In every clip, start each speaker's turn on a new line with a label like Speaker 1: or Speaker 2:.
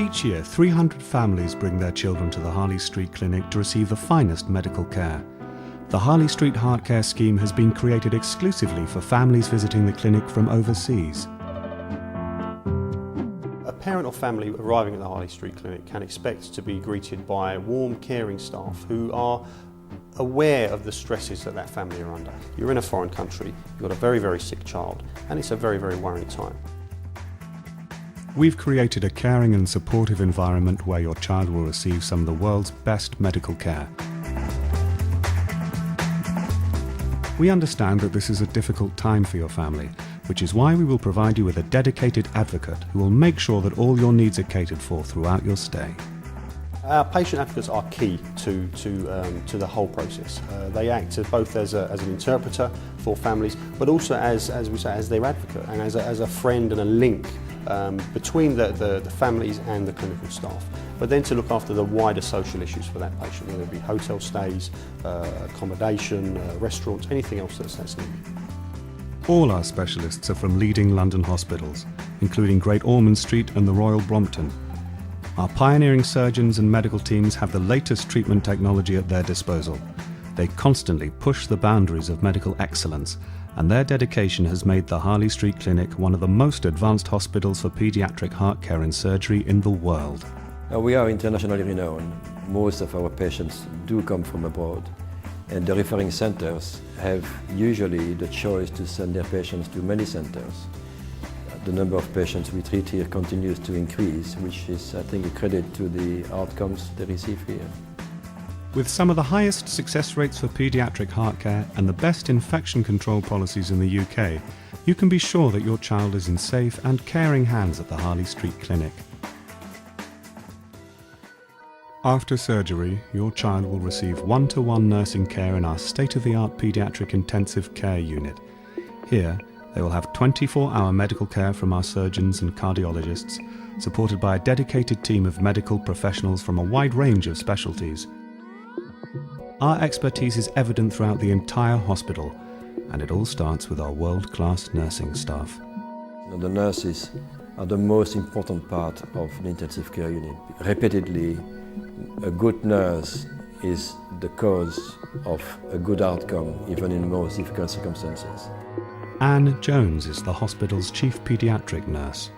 Speaker 1: Each year, 300 families bring their children to the Harley Street Clinic to receive the finest medical care. The Harley Street Heart Care Scheme has been created exclusively for families visiting the clinic from overseas.
Speaker 2: A parent or family arriving at the Harley Street Clinic can expect to be greeted by warm, caring staff who are aware of the stresses that that family are under. You're in a foreign country, you've got a very, very sick child, and it's a very, very worrying time.
Speaker 1: We've created a caring and supportive environment where your child will receive some of the world's best medical care. We understand that this is a difficult time for your family, which is why we will provide you with a dedicated advocate who will make sure that all your needs are catered for throughout your stay.
Speaker 2: Our patient advocates are key to the whole process. They act both as an interpreter for families, but also as we say, as their advocate and as a friend and a link between the families and the clinical staff, but then to look after the wider social issues for that patient, whether it be hotel stays, accommodation, restaurants, anything else that's needed.
Speaker 1: All our specialists are from leading London hospitals, including Great Ormond Street and the Royal Brompton. Our pioneering surgeons and medical teams have the latest treatment technology at their disposal. They constantly push the boundaries of medical excellence, and their dedication has made the Harley Street Clinic one of the most advanced hospitals for paediatric heart care and surgery in the world.
Speaker 3: We are internationally renowned. Most of our patients do come from abroad, and the referring centers have usually the choice to send their patients to many centers. The number of patients we treat here continues to increase, which is, I think, a credit to the outcomes they receive here.
Speaker 1: With some of the highest success rates for paediatric heart care and the best infection control policies in the UK, you can be sure that your child is in safe and caring hands at the Harley Street Clinic. After surgery, your child will receive one-to-one nursing care in our state-of-the-art paediatric intensive care unit. Here, they will have 24-hour medical care from our surgeons and cardiologists, supported by a dedicated team of medical professionals from a wide range of specialties. Our expertise is evident throughout the entire hospital, and it all starts with our world-class nursing staff.
Speaker 3: The nurses are the most important part of an intensive care unit. Repeatedly, a good nurse is the cause of a good outcome, even in the most difficult circumstances.
Speaker 1: Anne Jones is the hospital's chief paediatric nurse.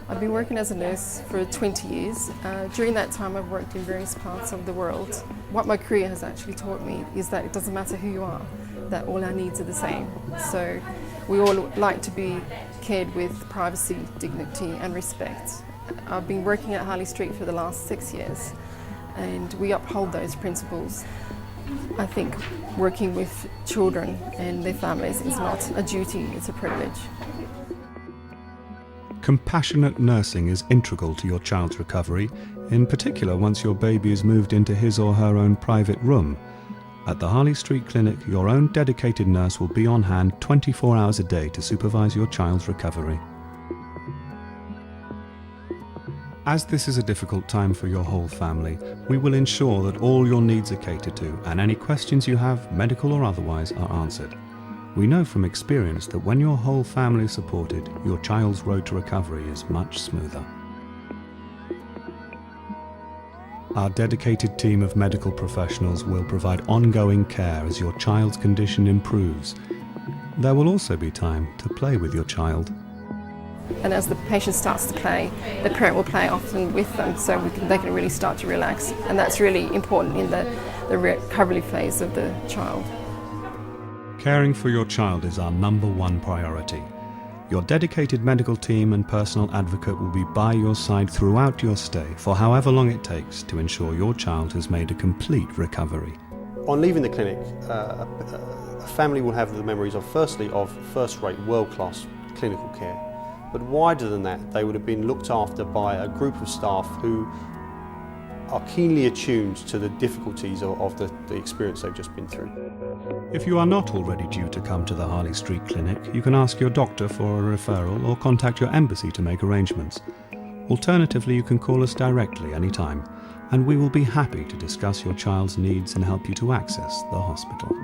Speaker 4: I've been working as a nurse for 20 years. During that time I've worked in various parts of the world. What my career has actually taught me is that it doesn't matter who you are, that all our needs are the same. So we all like to be cared with privacy, dignity and respect. I've been working at Harley Street for the last 6 years and we uphold those principles. I think working with children and their families is not a duty, it's a privilege.
Speaker 1: Compassionate nursing is integral to your child's recovery, in particular once your baby is moved into his or her own private room. At the Harley Street Clinic, your own dedicated nurse will be on hand 24 hours a day to supervise your child's recovery. As this is a difficult time for your whole family, we will ensure that all your needs are catered to and any questions you have, medical or otherwise, are answered. We know from experience that when your whole family is supported, your child's road to recovery is much smoother. Our dedicated team of medical professionals will provide ongoing care as your child's condition improves. There will also be time to play with your child.
Speaker 4: And as the patient starts to play, the parent will play often with them so they can really start to relax. And that's really important in the recovery phase of the child.
Speaker 1: Caring for your child is our #1 priority. Your dedicated medical team and personal advocate will be by your side throughout your stay for however long it takes to ensure your child has made a complete recovery.
Speaker 2: On leaving the clinic, a family will have the memories of first-rate, world-class clinical care. But wider than that, they would have been looked after by a group of staff who are keenly attuned to the difficulties of the experience they've just been through.
Speaker 1: If you are not already due to come to the Harley Street Clinic, you can ask your doctor for a referral or contact your embassy to make arrangements. Alternatively, you can call us directly anytime, and we will be happy to discuss your child's needs and help you to access the hospital.